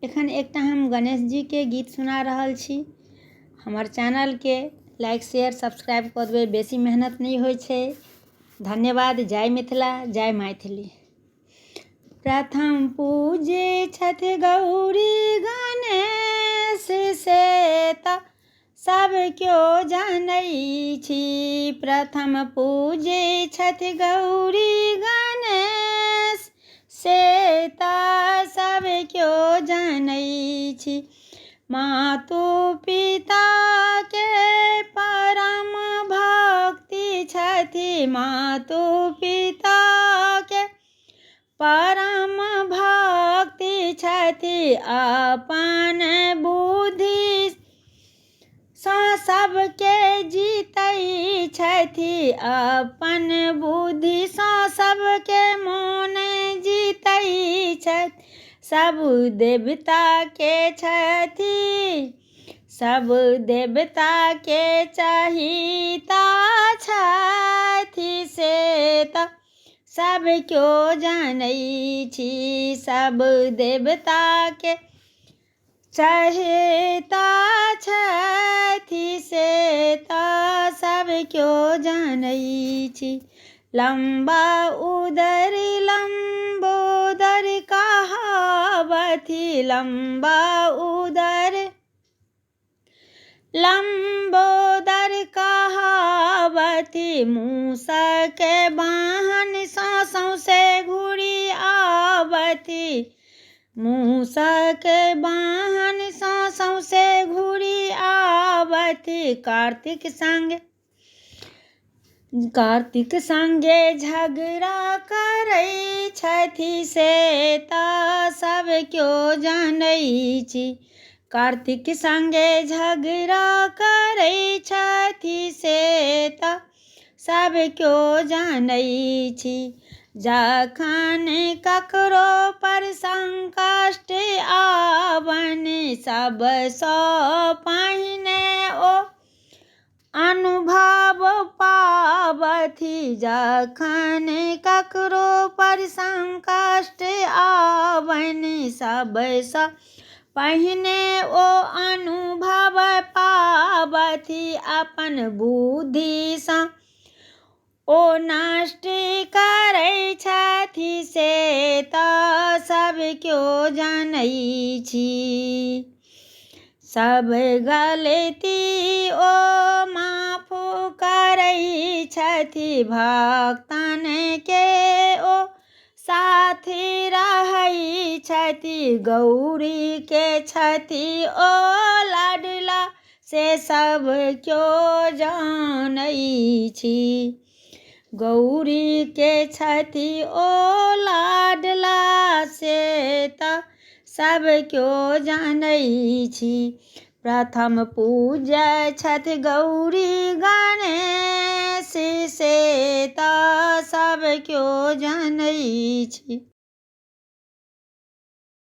एखन एकटा हम गणेश जी के गीत सुना रहल छी। हमर चैनल के लाइक शेयर सब्सक्राइब कर देबै, बेसी मेहनत नहीं होय छे। धन्यवाद। जय मिथिला, जय मैथिली। प्रथम पूजे छथि गौरी गणेश से त सब क्यों जानै छी। प्रथम पूजे छथि गौरी गणेश से त सब क्यों जानै छी। मातु पिता के परम भक्ति छथि, मातु पिता के परम भक्ति छथि। अपन बुद्धि सँ सबके जीतै छथि, अपन बुद्धि सँ सबके मोन जीतै छथि। सब देवता के छथि, सब देवता के चहिता छथि से त सब क्यों जानै छी। सब देवता के चहिता छथि से त सब क्यों जानै छी। लंबा उदर लंबोदर कहावथि, लंबा उदर लंबोदर कहावथि। मूसक बाहन सँ सौंसे घुरि आवथि, मूसक बाहन सँ सौंसे घुरि आवथि। कार्तिक संगे झगड़ा करै छथि से त सब क्यों जानै छी। कार्तिक संगे झगड़ा करै छथि से त सब क्यों जानै छी। जखन ककरो पर संकट आवन सबसँ पहिने ओ अनुभव पावथि। जखन ककरो पर संकट आवन सबसँ पहिने ओ अनुभव पावथि। अपन बुद्धि सँ ओ नष्ट करै छथि से त सब क्यों जानै छी। सब गलती ओ माफ करै छथि, भक्तन के ओ साथ रहै छथि। गौरी के छथि ओ लाडला से सब क्यों जानै छी। गौरी के छथि ओ लाडला से त सब क्यों जानै छी। प्रथम पूजा छथि गौरी गणेश से त सब क्यों जानै छी।